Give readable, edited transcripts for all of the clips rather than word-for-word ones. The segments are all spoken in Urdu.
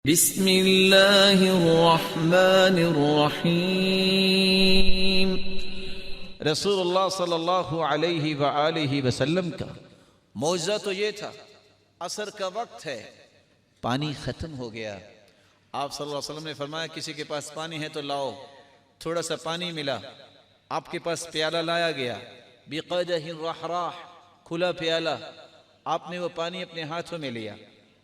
بسم اللہ الرحمن الرحیم۔ رسول اللہ صلی اللہ علیہ وآلہ وسلم کا معجزہ تو یہ تھا، عصر کا وقت ہے، پانی ختم ہو گیا۔ آپ صلی اللہ علیہ وسلم نے فرمایا کسی کے پاس پانی ہے تو لاؤ۔ تھوڑا سا پانی ملا، آپ کے پاس پیالہ لایا گیا، بقدح رحراح، کھلا پیالہ۔ آپ نے وہ پانی اپنے ہاتھوں میں لیا،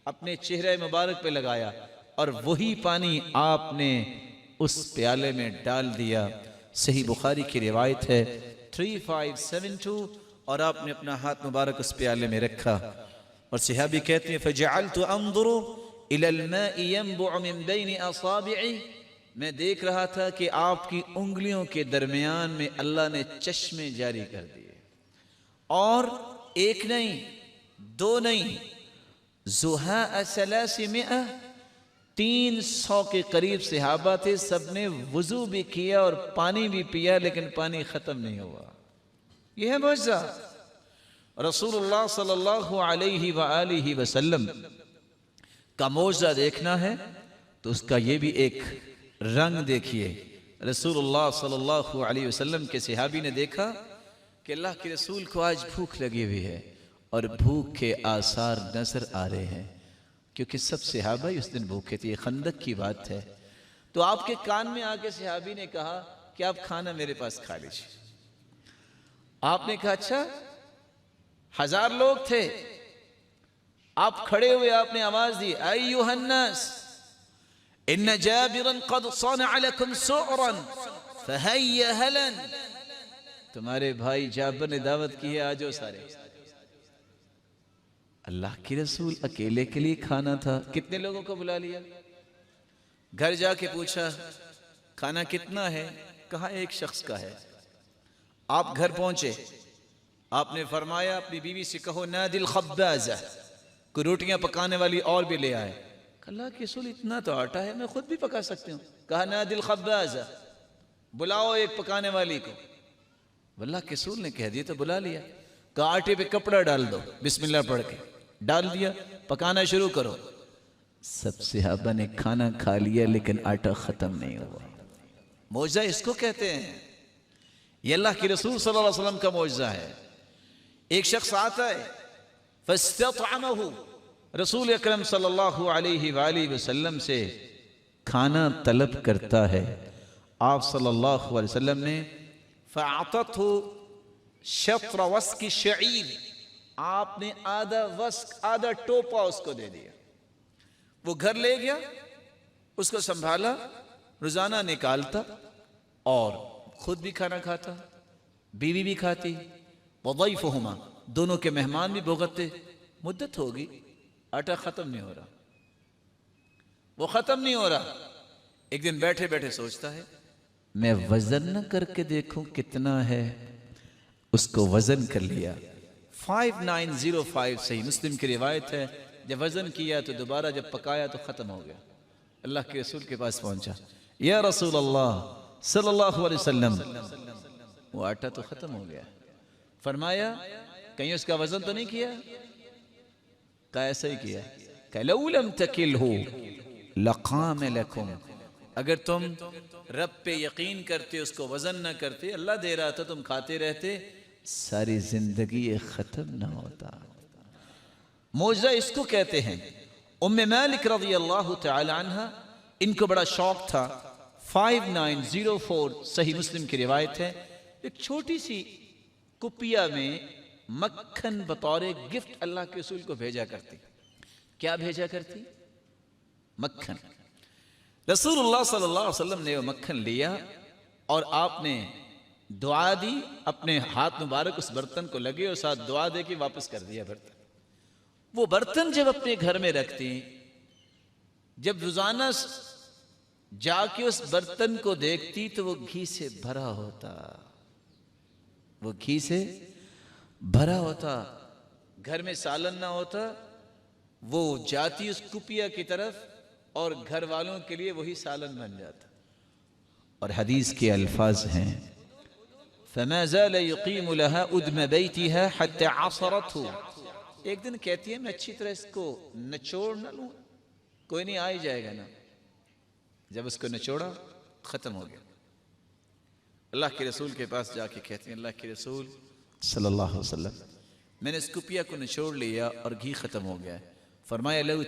اپنے چہرے مبارک پہ لگایا، اور وہی پانی آپ نے اس پیالے میں ڈال دیا۔ صحیح بخاری کی روایت ہے 3572، اور آپ نے اپنا ہاتھ مبارک اس پیالے میں رکھا، اور صحابی کہتے ہیں فَجَعَلْتُ أَنظُرُ إِلَى الْمَاءِ يَنْبُعُ مِنْ بَيْنِ أَصَابِعِهِ، میں دیکھ رہا تھا کہ آپ کی انگلیوں کے درمیان میں اللہ نے چشمے جاری کر دیے، اور ایک نہیں، دو نہیں، زُهَاءَ 300، 300 کے قریب صحابہ تھے، سب نے وضو بھی کیا اور پانی بھی پیا، لیکن پانی ختم نہیں ہوا۔ یہ ہے معجزہ۔ رسول اللہ صلی اللہ علیہ وآلہ وسلم کا معجزہ دیکھنا ہے تو اس کا یہ بھی ایک رنگ دیکھیے۔ رسول اللہ صلی اللہ علیہ وسلم کے صحابی نے دیکھا کہ اللہ کے رسول کو آج بھوک لگی ہوئی ہے، اور بھوک کے آثار نظر آ رہے ہیں، کیونکہ سب صحابہ اس دن بھوکے تھے، یہ خندق کی بات ہے۔ تو آپ کے کان میں آ کے صحابی نے کہا کہ آپ کھانا میرے پاس کھا لیجیے۔ آپ نے کہا اچھا، 1000 لوگ تھے، آپ کھڑے ہوئے، آپ نے آواز دی ایھا الناس ان جابرا قد صنع لكم سعرا فهيا هلا، تمہارے بھائی جابر نے دعوت کی ہے، آجو سارے۔ اللہ کی رسول اکیلے کے لیے کھانا تھا، کتنے لوگوں کو بلا لیا؟ گھر جا کے پوچھا کھانا کتنا ہے؟ کہا ایک شخص کا ہے۔ آپ گھر پہنچے، آپ نے فرمایا اپنی بیوی سے کہو نادی الخبازہ، کوئی روٹیاں پکانے والی اور بھی لے آئے۔ اللہ کے رسول اتنا تو آٹا ہے، میں خود بھی پکا سکتی ہوں۔ کہا نادی الخبازہ، بلاؤ ایک پکانے والی کو۔ اللہ کے رسول نے کہہ دیا تو بلا لیا۔ کہا آٹے پہ کپڑا ڈال دو، بسم اللہ پڑھ کے ڈال دیا، پکانا شروع کرو۔ سب صحابہ نے کھانا کھا لیا، لیکن آٹا ختم نہیں ہوا۔ معجزہ اس کو کہتے ہیں، یہ اللہ کے رسول صلی اللہ علیہ وسلم کا معجزہ ہے۔ ایک شخص آتا ہے فاستطعمہ، رسول اکرم صلی اللہ علیہ وآلہ وسلم سے کھانا طلب کرتا ہے۔ آپ صلی اللہ علیہ وسلم نے فاعطته شطر وسق شعیر، آپ نے آدھا وسق، آدھا ٹوپا اس کو دے دیا۔ وہ گھر لے گیا، اس کو سنبھالا، روزانہ نکالتا، اور خود بھی کھانا کھاتا، بیوی بھی کھاتی، وضیفہما، دونوں کے مہمان بھی بھگتتے۔ مدت ہوگی، آٹا ختم نہیں ہو رہا، وہ ختم نہیں ہو رہا۔ ایک دن بیٹھے بیٹھے سوچتا ہے میں وزن نہ کر کے دیکھوں کتنا ہے۔ اس کو وزن کر لیا، 5905 صحیح مسلم کی روایت ہے۔ جب وزن کیا تو دوبارہ جب پکایا تو ختم ہو گیا۔ اللہ کے رسول کے پاس پہنچا، یا رسول اللہ صلی اللہ علیہ وسلم، وہ آٹا تو ختم ہو گیا۔ فرمایا کہیں اس کا وزن تو نہیں کیا؟ کہا ایسا ہی کیا۔ کہ لو لم تکلہ لقام لکم، اگر تم رب پہ یقین کرتے، اس کو وزن نہ کرتے، اللہ دے رہا تھا، تم کھاتے رہتے، ساری زندگی یہ ختم نہ ہوتا۔ معجزہ اس کو کہتے ہیں۔ ام مالک رضی اللہ تعالی عنہ، ان کو بڑا شوق تھا، 5904 صحیح مسلم کی روایت ہے، ایک چھوٹی سی کپیا میں مکھن بطور گفٹ اللہ کے رسول کو بھیجا کرتی۔ کیا بھیجا کرتی؟ مکھن۔ رسول اللہ صلی اللہ علیہ وسلم نے وہ مکھن لیا، اور آپ نے دعا دی، اپنے ہاتھ مبارک اس برتن کو لگے اور ساتھ دعا دے کے واپس کر دیا برتن۔ وہ برتن جب اپنے گھر میں رکھتی، جب روزانہ جا کے اس برتن کو دیکھتی تو وہ گھی سے بھرا ہوتا، وہ گھی سے بھرا ہوتا۔ گھر میں سالن نہ ہوتا، وہ جاتی اس کپیا کی طرف، اور گھر والوں کے لیے وہی سالن بن جاتا۔ اور حدیث کے الفاظ ہیں فَمَا زَالَ يُقِيمُ لَهَا أُدْمَ بَيْتِهَا حَتَّى عَصَرَتْهُ، ایک دن کہتی ہے میں اچھی طرح اس کو نچوڑ نہ لوں، کوئی نہیں، آ ہی جائے گا نا۔ جب اس کو نچوڑا ختم ہو گیا۔ اللہ کے رسول کے پاس جا کے کہتے ہیں اللہ کے رسول صلی اللہ علیہ وسلم میں نے اس کپیا کو نچوڑ لیا اور گھی ختم ہو گیا ہے۔ فرمایا لو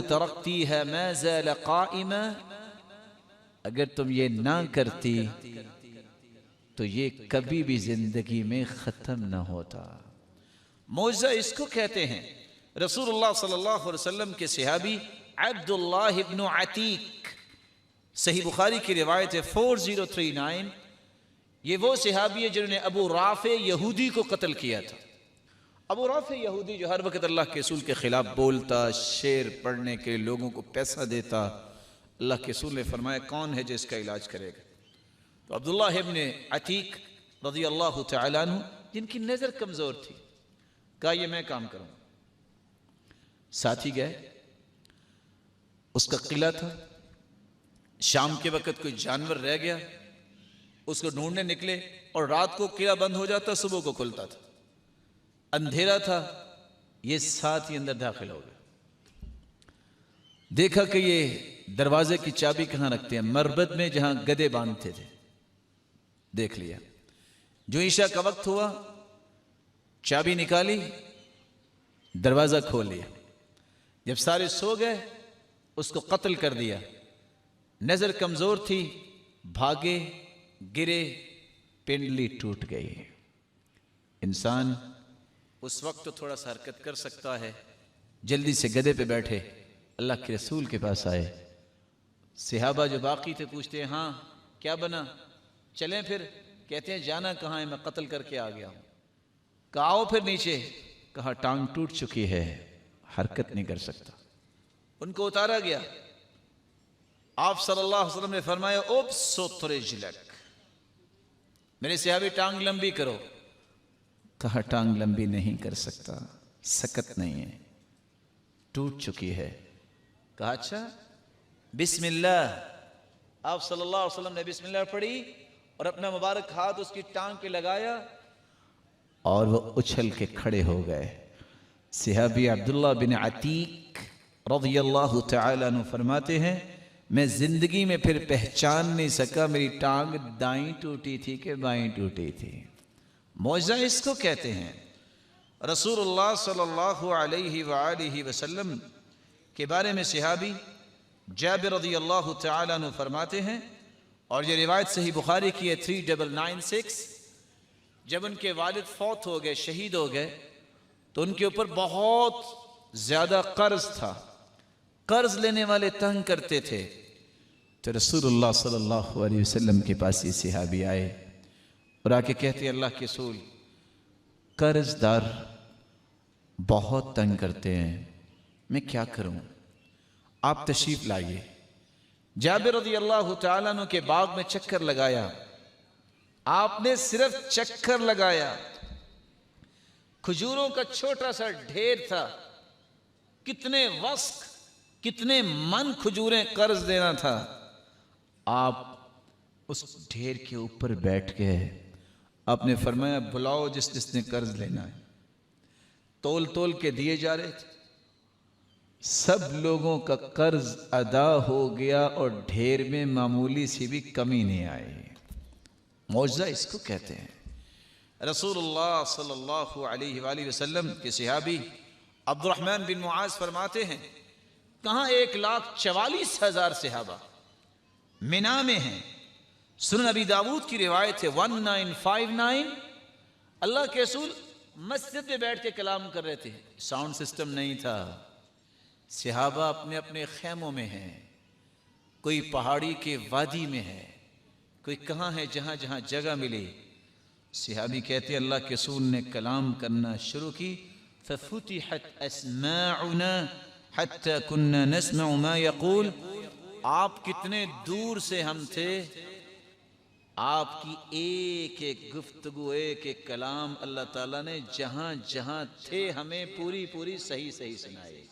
ترکتیها ما زال قائما، اگر تم یہ نہ کرتی تو یہ کبھی بھی زندگی میں ختم نہ ہوتا۔ معجزہ اس کو کہتے ہیں۔ رسول اللہ صلی اللہ علیہ وسلم کے صحابی عبداللہ ابن عتیق، صحیح بخاری کی روایت ہے 4039، یہ وہ صحابی ہے جنہوں نے ابو رافع یہودی کو قتل کیا تھا۔ ابو رافع یہودی جو ہر وقت اللہ کے رسول کے خلاف بولتا، شعر پڑھنے کے لوگوں کو پیسہ دیتا، اللہ کے رسول نے فرمایا کون ہے جو اس کا علاج کرے گا؟ تو عبداللہ ابن عتیق رضی اللہ تعالیٰ عنہ، جن کی نظر کمزور تھی، کہا یہ میں کام کروں۔ ساتھی گئے، اس کا قلعہ تھا، شام کے وقت کوئی جانور رہ گیا، اس کو ڈھونڈنے نکلے، اور رات کو قلعہ بند ہو جاتا، صبح کو کھلتا تھا، اندھیرا تھا، یہ ساتھی اندر داخل ہو گئے۔ دیکھا کہ یہ دروازے کی چابی کہاں رکھتے ہیں؟ مربد میں، جہاں گدے باندھتے تھے۔ دیکھ لیا، جو عشاء کا وقت ہوا چابی نکالی، دروازہ کھول لیا۔ جب سارے سو گئے اس کو قتل کر دیا۔ نظر کمزور تھی، بھاگے، گرے، پنڈلی ٹوٹ گئی۔ انسان اس وقت تو تھوڑا سا حرکت کر سکتا ہے، جلدی سے گدے پہ بیٹھے اللہ کے رسول کے پاس آئے۔ صحابہ جو باقی تھے پوچھتے ہیں ہاں کیا بنا، چلیں پھر؟ کہتے ہیں جانا کہاں ہے، میں قتل کر کے آ گیا ہوں۔ کہا آؤ پھر نیچے، کہا ٹانگ ٹوٹ چکی ہے، حرکت نہیں کر سکتا۔ ان کو اتارا گیا، آپ صلی اللہ علیہ وسلم نے فرمایا ابسط رجلک، میرے صحابی ٹانگ لمبی کرو۔ کہا ٹانگ لمبی نہیں کر سکتا، سکت نہیں ہے، ٹوٹ چکی ہے۔ کہا اچھا بسم اللہ۔ آپ صلی اللہ علیہ وسلم نے بسم اللہ پڑھی اور اپنا مبارک ہاتھ اس کی ٹانگ پہ لگایا اور وہ اچھل کے کھڑے ہو گئے۔ صحابی عبداللہ بن عتیق رضی اللہ تعالیٰ عنہ فرماتے ہیں میں زندگی میں پھر پہچان نہیں سکا میری ٹانگ دائیں ٹوٹی تھی کہ بائیں ٹوٹی تھی۔ معجزہ اس کو کہتے ہیں۔ رسول اللہ صلی اللہ علیہ وآلہ وسلم کے بارے میں صحابی جابر رضی اللہ تعالیٰ عنہ فرماتے ہیں، اور یہ روایت صحیح بخاری کی ہے 3996، جب ان کے والد فوت ہو گئے، شہید ہو گئے، تو ان کے اوپر بہت زیادہ قرض تھا، قرض لینے والے تنگ کرتے تھے۔ تو رسول اللہ صلی اللہ علیہ وسلم کے پاس یہ صحابی آئے اور آ کے کہتے ہیں اللہ کے رسول قرض دار بہت تنگ کرتے ہیں، میں کیا کروں؟ آپ تشریف لائیے۔ جابر رضی اللہ تعالیٰ عنہ کے باغ میں چکر لگایا، آپ نے صرف چکر لگایا، کھجوروں کا چھوٹا سا ڈھیر تھا، کتنے وسق، کتنے من کھجوریں قرض دینا تھا۔ آپ اس ڈھیر کے اوپر بیٹھ گئے، آپ نے فرمایا بلاؤ جس جس نے قرض لینا ہے۔ تول تول کے دیے جا رہے تھے، سب لوگوں کا قرض ادا ہو گیا اور ڈھیر میں معمولی سی بھی کمی نہیں آئی۔ معجزہ اس کو کہتے ہیں۔ رسول اللہ صلی اللہ علیہ وآلہ وسلم کے صحابی عبد الرحمن بن معاذ فرماتے ہیں کہاں 1,44,000 صحابہ منا میں ہیں۔ سنن ابی داود کی روایت ہے 1959، اللہ کے رسول مسجد میں بیٹھ کے کلام کر رہے تھے، ساؤنڈ سسٹم نہیں تھا، صحابہ اپنے اپنے خیموں میں ہیں، کوئی پہاڑی کے وادی میں ہے، کوئی کہاں ہے، جہاں جہاں جگہ ملی۔ صحابی کہتے اللہ کے رسول نے کلام کرنا شروع کی، فَفُتِحَتْ أَسْمَاعُنَا حَتَّى كُنَّا نَسْمَعُ مَا يَقُولُ۔ آپ کتنے دور سے ہم تھے، آپ کی ایک ایک گفتگو، ایک ایک کلام اللہ تعالیٰ نے جہاں جہاں تھے ہمیں پوری پوری صحیح صحیح سنائی۔